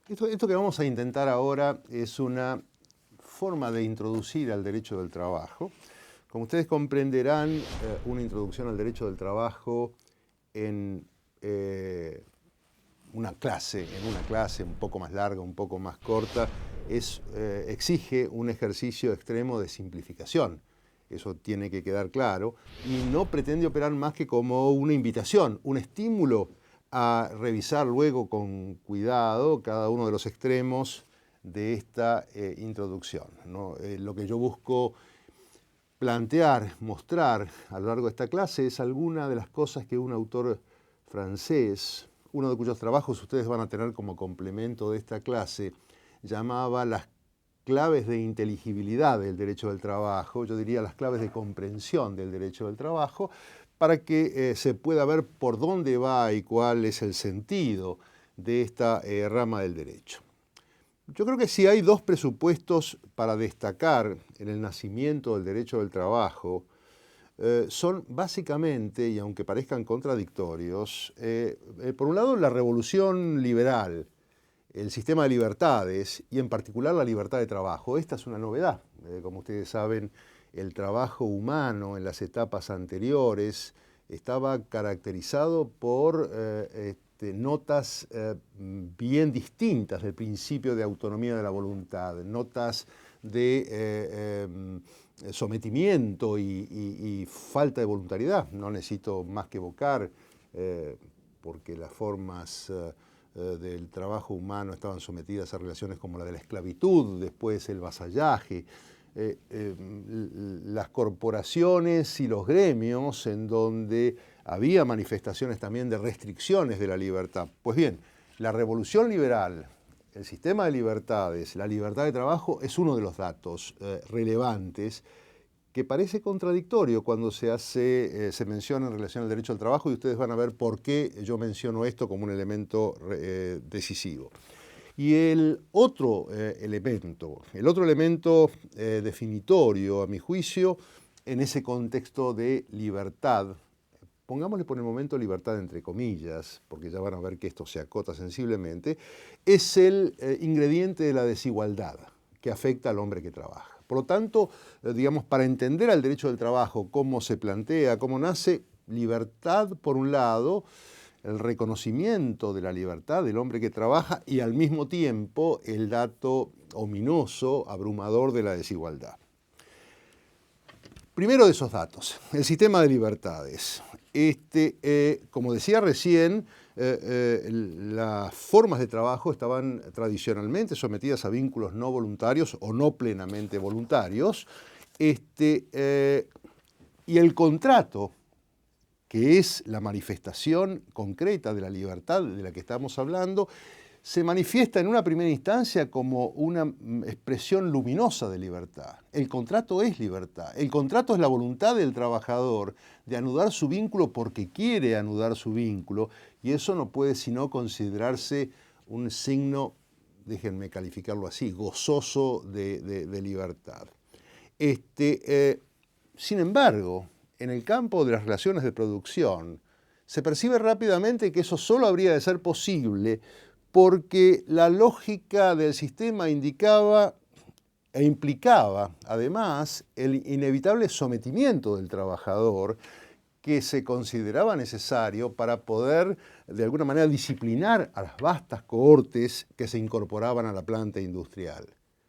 Esto que vamos a intentar ahora es una forma de introducir al derecho del trabajo. Como ustedes comprenderán, una introducción al derecho del trabajo en una clase un poco más larga, un poco más corta, exige un ejercicio extremo de simplificación. Eso tiene que quedar claro. Y no pretende operar más que como una invitación, un estímulo a revisar luego con cuidado cada uno de los extremos de esta introducción, ¿no? Lo que yo busco plantear, mostrar a lo largo de esta clase es alguna de las cosas que un autor francés, uno de cuyos trabajos ustedes van a tener como complemento de esta clase, llamaba las claves de inteligibilidad del derecho del trabajo, yo diría las claves de comprensión del derecho del trabajo, para que se pueda ver por dónde va y cuál es el sentido de esta rama del derecho. Yo creo que si hay dos presupuestos para destacar en el nacimiento del derecho del trabajo, son básicamente, y aunque parezcan contradictorios, por un lado la revolución liberal, el sistema de libertades y en particular la libertad de trabajo. Esta es una novedad. Como ustedes saben, el trabajo humano en las etapas anteriores estaba caracterizado por notas bien distintas del principio de autonomía de la voluntad, notas de sometimiento y falta de voluntariedad. No necesito más que evocar, porque las formas del trabajo humano estaban sometidas a relaciones como la de la esclavitud, después el vasallaje, las corporaciones y los gremios en donde había manifestaciones también de restricciones de la libertad. Pues bien, la revolución liberal, el sistema de libertades, la libertad de trabajo es uno de los datos relevantes que parece contradictorio cuando se menciona en relación al derecho al trabajo, y ustedes van a ver por qué yo menciono esto como un elemento decisivo. Y el otro elemento definitorio, a mi juicio, en ese contexto de libertad, pongámosle por el momento libertad entre comillas, porque ya van a ver que esto se acota sensiblemente, es el ingrediente de la desigualdad que afecta al hombre que trabaja. Por lo tanto, digamos, para entender al derecho del trabajo, cómo se plantea, cómo nace, libertad por un lado, el reconocimiento de la libertad del hombre que trabaja y al mismo tiempo el dato ominoso, abrumador de la desigualdad. Primero de esos datos, el sistema de libertades. Como decía recién, las formas de trabajo estaban tradicionalmente sometidas a vínculos no voluntarios o no plenamente voluntarios, y el contrato, que es la manifestación concreta de la libertad de la que estamos hablando, se manifiesta en una primera instancia como una expresión luminosa de libertad. El contrato es libertad. El contrato es la voluntad del trabajador de anudar su vínculo porque quiere anudar su vínculo, y eso no puede sino considerarse un signo, déjenme calificarlo así, gozoso de libertad. Sin embargo, en el campo de las relaciones de producción, se percibe rápidamente que eso solo habría de ser posible porque la lógica del sistema indicaba e implicaba, además, el inevitable sometimiento del trabajador que se consideraba necesario para poder, de alguna manera, disciplinar a las vastas cohortes que se incorporaban a la planta industrial.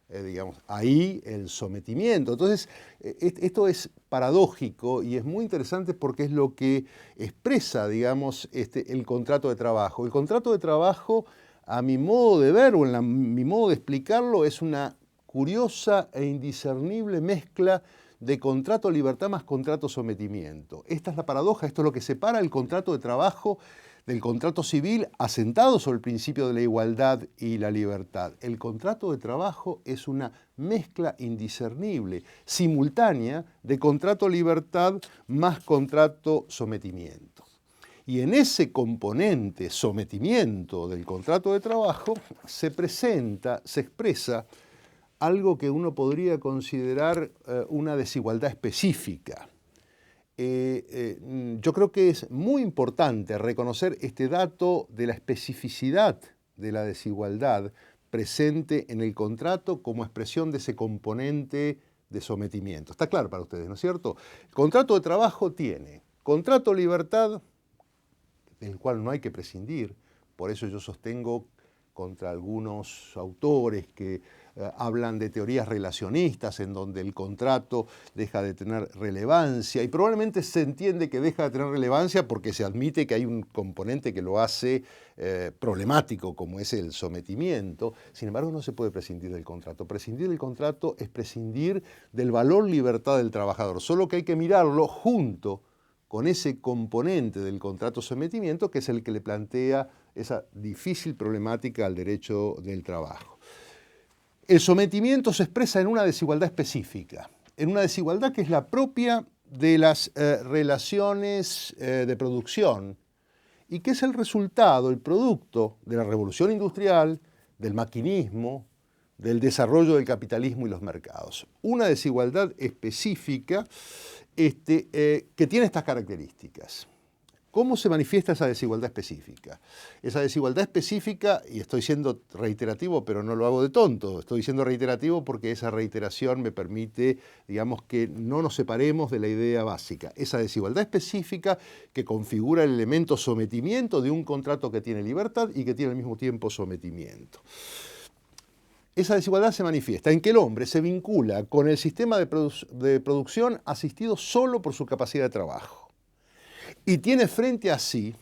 Digamos, ahí el sometimiento. Entonces, esto es paradójico y es muy interesante porque es lo que expresa, digamos, el contrato de trabajo. El contrato de trabajo, a mi modo de ver o mi modo de explicarlo, es una curiosa e indiscernible mezcla de contrato libertad más contrato sometimiento. Esta es la paradoja, esto es lo que separa el contrato de trabajo del contrato civil asentado sobre el principio de la igualdad y la libertad. El contrato de trabajo es una mezcla indiscernible, simultánea, de contrato libertad más contrato sometimiento. Y en ese componente sometimiento del contrato de trabajo se presenta, se expresa algo que uno podría considerar una desigualdad específica. Yo creo que es muy importante reconocer este dato de la especificidad de la desigualdad presente en el contrato como expresión de ese componente de sometimiento. Está claro para ustedes, ¿no es cierto? El contrato de trabajo tiene contrato de libertad, del cual no hay que prescindir. Por eso yo sostengo contra algunos autores que hablan de teorías relacionistas en donde el contrato deja de tener relevancia, y probablemente se entiende que deja de tener relevancia porque se admite que hay un componente que lo hace problemático, como es el sometimiento. Sin embargo, no se puede prescindir del contrato. Prescindir del contrato es prescindir del valor libertad del trabajador, solo que hay que mirarlo junto con ese componente del contrato sometimiento que es el que le plantea esa difícil problemática al derecho del trabajo. El sometimiento se expresa en una desigualdad específica, en una desigualdad que es la propia de las relaciones de producción y que es el resultado, el producto de la revolución industrial, del maquinismo, del desarrollo del capitalismo y los mercados. Una desigualdad específica que tiene estas características. ¿Cómo se manifiesta esa desigualdad específica? Esa desigualdad específica, y estoy siendo reiterativo, pero no lo hago de tonto, estoy siendo reiterativo porque esa reiteración me permite, digamos, que no nos separemos de la idea básica. Esa desigualdad específica que configura el elemento sometimiento de un contrato que tiene libertad y que tiene al mismo tiempo sometimiento. Esa desigualdad se manifiesta en que el hombre se vincula con el sistema de producción asistido solo por su capacidad de trabajo y tiene frente a sí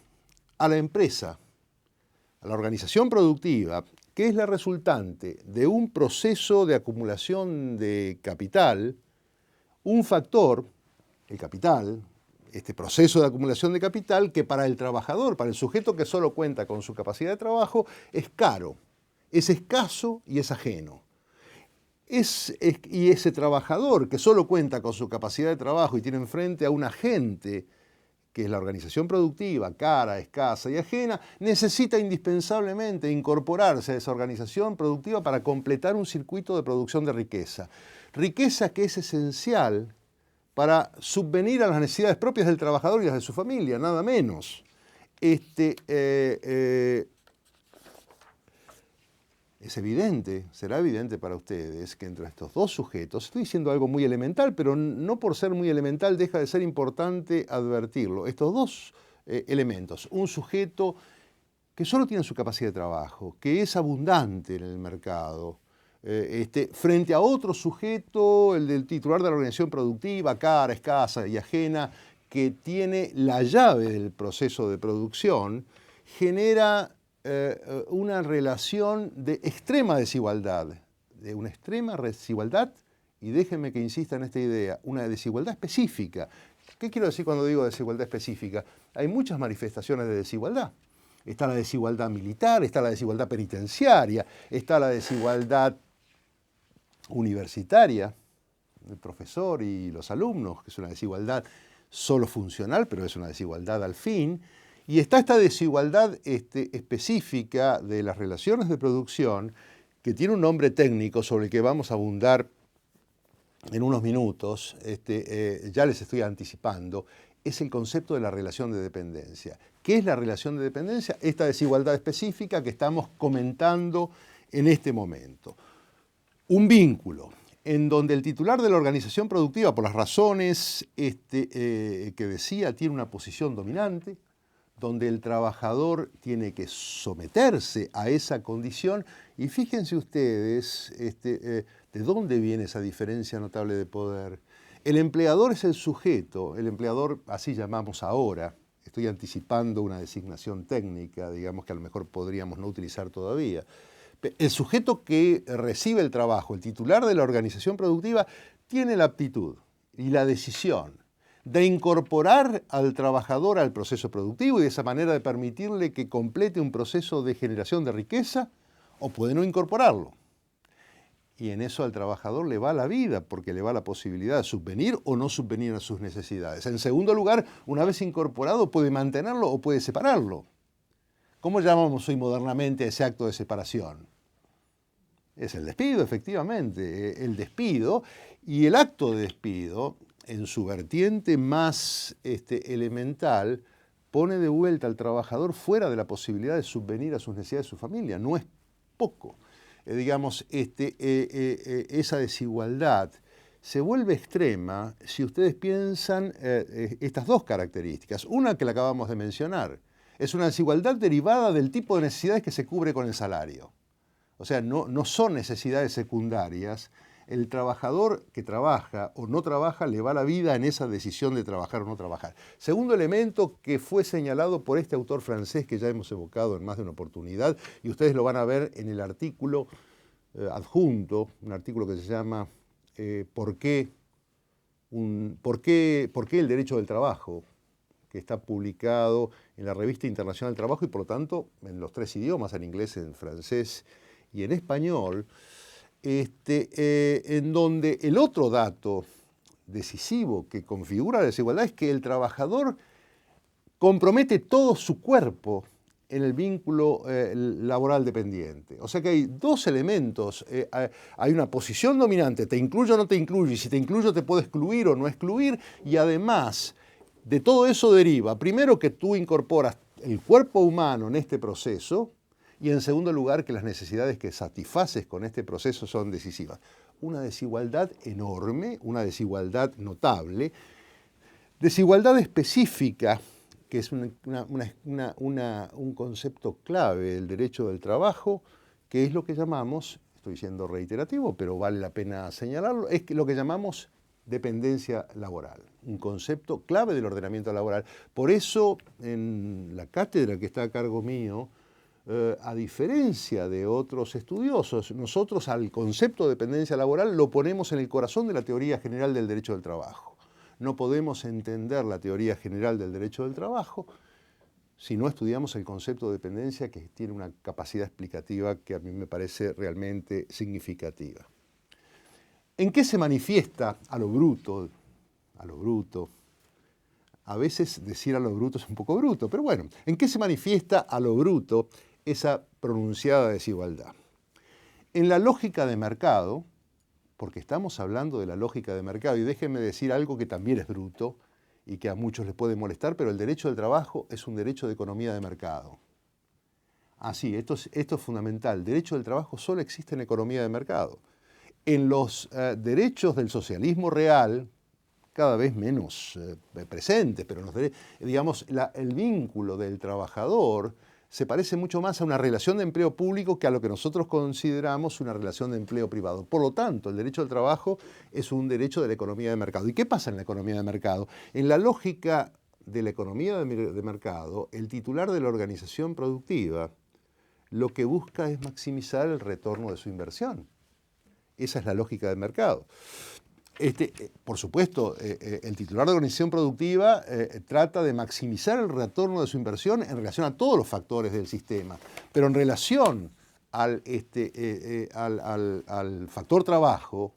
a la empresa, a la organización productiva, que es la resultante de un proceso de acumulación de capital, un factor, el capital, este proceso de acumulación de capital que para el trabajador, para el sujeto que solo cuenta con su capacidad de trabajo, es caro. Es escaso y es ajeno. Y ese trabajador que solo cuenta con su capacidad de trabajo y tiene enfrente a un agente, que es la organización productiva, cara, escasa y ajena, necesita indispensablemente incorporarse a esa organización productiva para completar un circuito de producción de riqueza. Riqueza que es esencial para subvenir a las necesidades propias del trabajador y las de su familia, nada menos. Es evidente, será evidente para ustedes que entre estos dos sujetos, estoy diciendo algo muy elemental, pero no por ser muy elemental deja de ser importante advertirlo. Estos dos elementos, un sujeto que solo tiene su capacidad de trabajo, que es abundante en el mercado, frente a otro sujeto, el del titular de la organización productiva, cara, escasa y ajena, que tiene la llave del proceso de producción, genera una relación de extrema desigualdad, y déjenme que insista en esta idea, una desigualdad específica. ¿Qué quiero decir cuando digo desigualdad específica? Hay muchas manifestaciones de desigualdad. Está la desigualdad militar, está la desigualdad penitenciaria, está la desigualdad universitaria, el profesor y los alumnos, que es una desigualdad solo funcional, pero es una desigualdad al fin. Y está esta desigualdad específica de las relaciones de producción, que tiene un nombre técnico sobre el que vamos a abundar en unos minutos, ya les estoy anticipando, es el concepto de la relación de dependencia. ¿Qué es la relación de dependencia? Esta desigualdad específica que estamos comentando en este momento. Un vínculo en donde el titular de la organización productiva, por las razones que decía, tiene una posición dominante, donde el trabajador tiene que someterse a esa condición. Y fíjense ustedes de dónde viene esa diferencia notable de poder. El empleador es el sujeto, el empleador así llamamos ahora, estoy anticipando una designación técnica, digamos que a lo mejor podríamos no utilizar todavía. El sujeto que recibe el trabajo, el titular de la organización productiva, tiene la aptitud y la decisión de incorporar al trabajador al proceso productivo y de esa manera de permitirle que complete un proceso de generación de riqueza, o puede no incorporarlo. Y en eso al trabajador le va la vida, porque le va la posibilidad de subvenir o no subvenir a sus necesidades. En segundo lugar, una vez incorporado, puede mantenerlo o puede separarlo. ¿Cómo llamamos hoy modernamente ese acto de separación? Es el despido, efectivamente, el despido. Y el acto de despido, en su vertiente más elemental, pone de vuelta al trabajador fuera de la posibilidad de subvenir a sus necesidades de su familia. No es poco. Esa desigualdad se vuelve extrema si ustedes piensan estas dos características. Una que la acabamos de mencionar, es una desigualdad derivada del tipo de necesidades que se cubre con el salario. O sea, no son necesidades secundarias. El trabajador que trabaja o no trabaja le va la vida en esa decisión de trabajar o no trabajar. Segundo elemento que fue señalado por este autor francés que ya hemos evocado en más de una oportunidad, y ustedes lo van a ver en el artículo adjunto, un artículo que se llama ¿Por qué el derecho del trabajo?, que está publicado en la Revista Internacional del Trabajo y por lo tanto en los 3 idiomas, en inglés, en francés y en español, en donde el otro dato decisivo que configura la desigualdad es que el trabajador compromete todo su cuerpo en el vínculo laboral dependiente. O sea que hay dos elementos. Hay una posición dominante, te incluyo o no te incluyo, y si te incluyo te puedo excluir o no excluir, y además de todo eso deriva, primero, que tú incorporas el cuerpo humano en este proceso, y en segundo lugar, que las necesidades que satisfaces con este proceso son decisivas. Una desigualdad enorme, una desigualdad notable, desigualdad específica, que es un concepto clave del derecho del trabajo, que es lo que llamamos, estoy siendo reiterativo, pero vale la pena señalarlo, es lo que llamamos dependencia laboral, un concepto clave del ordenamiento laboral. Por eso, en la cátedra que está a cargo mío, a diferencia de otros estudiosos, nosotros al concepto de dependencia laboral lo ponemos en el corazón de la teoría general del derecho del trabajo. No podemos entender la teoría general del derecho del trabajo si no estudiamos el concepto de dependencia, que tiene una capacidad explicativa que a mí me parece realmente significativa. ¿En qué se manifiesta a lo bruto? A lo bruto. A veces decir a lo bruto es un poco bruto, pero bueno, ¿en qué se manifiesta a lo bruto esa pronunciada desigualdad? En la lógica de mercado, porque estamos hablando de la lógica de mercado, y déjenme decir algo que también es bruto y que a muchos les puede molestar, pero el derecho del trabajo es un derecho de economía de mercado. Sí, esto es fundamental. El derecho del trabajo solo existe en economía de mercado. En los derechos del socialismo real, cada vez menos presentes, pero digamos, el vínculo del trabajador se parece mucho más a una relación de empleo público que a lo que nosotros consideramos una relación de empleo privado. Por lo tanto, el derecho al trabajo es un derecho de la economía de mercado. ¿Y qué pasa en la economía de mercado? En la lógica de la economía de mercado, el titular de la organización productiva lo que busca es maximizar el retorno de su inversión. Esa es la lógica del mercado. Por supuesto, el titular de organización productiva trata de maximizar el retorno de su inversión en relación a todos los factores del sistema, pero en relación al factor trabajo,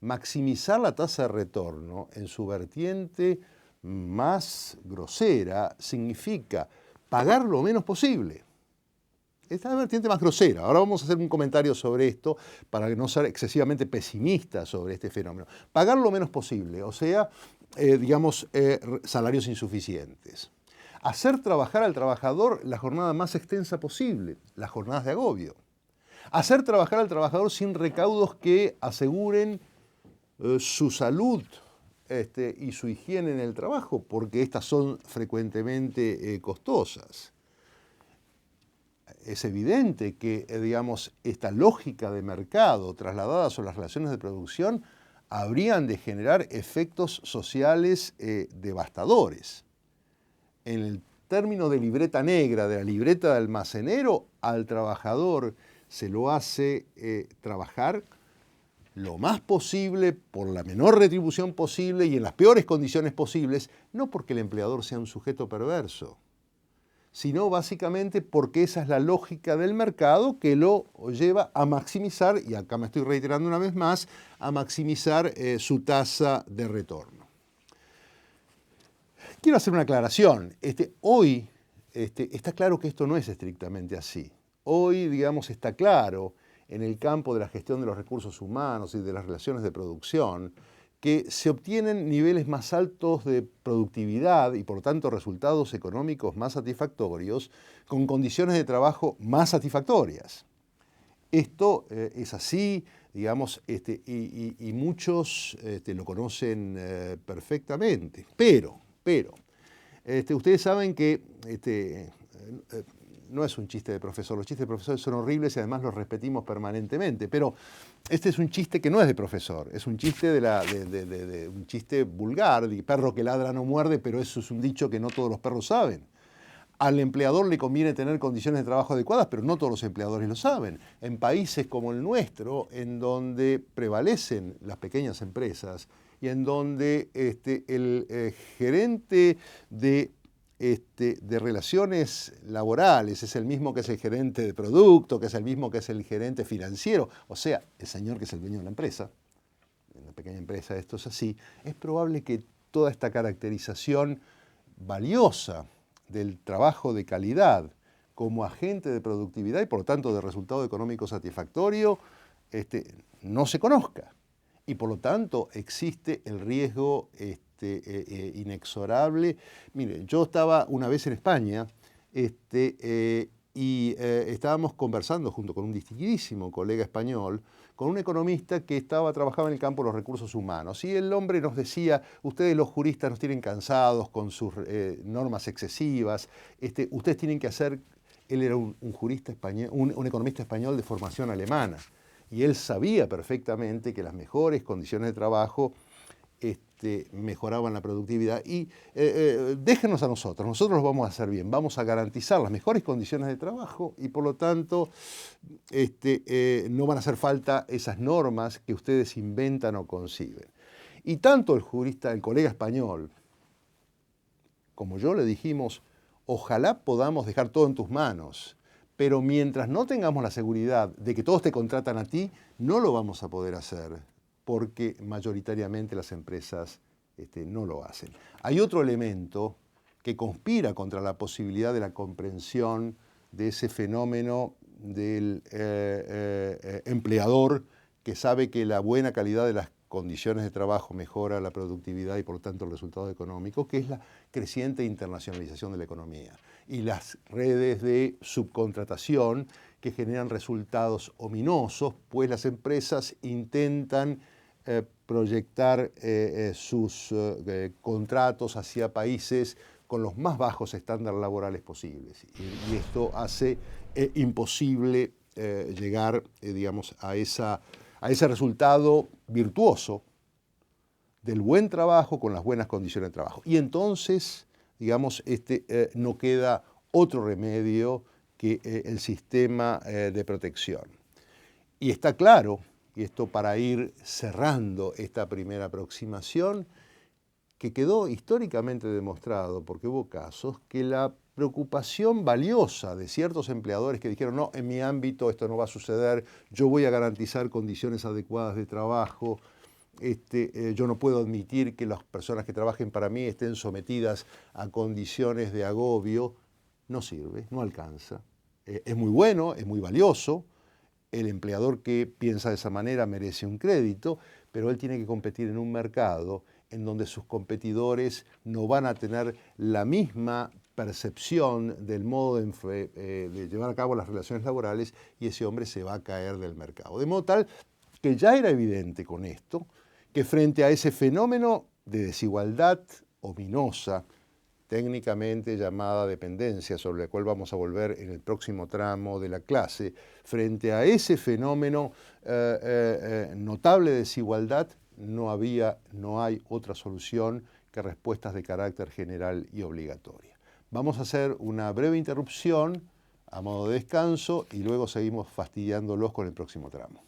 maximizar la tasa de retorno en su vertiente más grosera significa pagar lo menos posible. Esta es la vertiente más grosera. Ahora vamos a hacer un comentario sobre esto para no ser excesivamente pesimista sobre este fenómeno. Pagar lo menos posible, o sea, salarios insuficientes. Hacer trabajar al trabajador la jornada más extensa posible, las jornadas de agobio. Hacer trabajar al trabajador sin recaudos que aseguren su salud y su higiene en el trabajo, porque estas son frecuentemente costosas. Es evidente que, esta lógica de mercado trasladada sobre las relaciones de producción habrían de generar efectos sociales devastadores. En el término de libreta negra, de la libreta de almacenero, al trabajador se lo hace trabajar lo más posible, por la menor retribución posible y en las peores condiciones posibles, no porque el empleador sea un sujeto perverso, sino básicamente porque esa es la lógica del mercado que lo lleva a maximizar, y acá me estoy reiterando una vez más, a maximizar su tasa de retorno. Quiero hacer una aclaración. Hoy está claro que esto no es estrictamente así. Hoy, está claro en el campo de la gestión de los recursos humanos y de las relaciones de producción que se obtienen niveles más altos de productividad y por lo tanto resultados económicos más satisfactorios con condiciones de trabajo más satisfactorias. Esto es así, digamos, y muchos lo conocen perfectamente. Pero, ustedes saben que no es un chiste de profesor, los chistes de profesor son horribles y además los repetimos permanentemente, pero este es un chiste que no es de profesor, es un chiste un chiste vulgar, de perro que ladra no muerde, pero eso es un dicho que no todos los perros saben. Al empleador le conviene tener condiciones de trabajo adecuadas, pero no todos los empleadores lo saben. En países como el nuestro, en donde prevalecen las pequeñas empresas y en donde el gerente de relaciones laborales es el mismo que es el gerente de producto, que es el mismo que es el gerente financiero, o sea, el señor que es el dueño de la empresa, en la pequeña empresa esto es así, es probable que toda esta caracterización valiosa del trabajo de calidad como agente de productividad y por lo tanto de resultado económico satisfactorio no se conozca. Y por lo tanto existe el riesgo inexorable. Mire, yo estaba una vez en España y estábamos conversando junto con un distinguidísimo colega español, con un economista que trabajaba en el campo de los recursos humanos. Y el hombre nos decía, ustedes los juristas nos tienen cansados con sus normas excesivas, ustedes tienen que hacer, él era un jurista español, un economista español de formación alemana, y él sabía perfectamente que las mejores condiciones de trabajo mejoraban la productividad y déjenos a nosotros los vamos a hacer bien, vamos a garantizar las mejores condiciones de trabajo y por lo tanto no van a hacer falta esas normas que ustedes inventan o conciben. Y tanto el jurista, el colega español, como yo le dijimos, ojalá podamos dejar todo en tus manos, pero mientras no tengamos la seguridad de que todos te contratan a ti, no lo vamos a poder hacer, porque mayoritariamente las empresas no lo hacen. Hay otro elemento que conspira contra la posibilidad de la comprensión de ese fenómeno del empleador que sabe que la buena calidad de las condiciones de trabajo mejora la productividad y por lo tanto el resultado económico, que es la creciente internacionalización de la economía y las redes de subcontratación que generan resultados ominosos, pues las empresas intentan proyectar sus contratos hacia países con los más bajos estándares laborales posibles. Y esto hace imposible llegar, digamos, a ese resultado virtuoso del buen trabajo con las buenas condiciones de trabajo. Y entonces, digamos, no queda otro remedio que el sistema de protección. Y está claro, y esto para ir cerrando esta primera aproximación, que quedó históricamente demostrado, porque hubo casos, que la preocupación valiosa de ciertos empleadores que dijeron, no, en mi ámbito esto no va a suceder, yo voy a garantizar condiciones adecuadas de trabajo, yo no puedo admitir que las personas que trabajen para mí estén sometidas a condiciones de agobio, no sirve, no alcanza. Es muy bueno, es muy valioso. El empleador que piensa de esa manera merece un crédito, pero él tiene que competir en un mercado en donde sus competidores no van a tener la misma percepción del modo de llevar a cabo las relaciones laborales y ese hombre se va a caer del mercado. De modo tal que ya era evidente con esto que frente a ese fenómeno de desigualdad ominosa, técnicamente llamada dependencia, sobre la cual vamos a volver en el próximo tramo de la clase, frente a ese fenómeno notable de desigualdad, no hay otra solución que respuestas de carácter general y obligatoria. Vamos a hacer una breve interrupción a modo de descanso y luego seguimos fastidiándolos con el próximo tramo.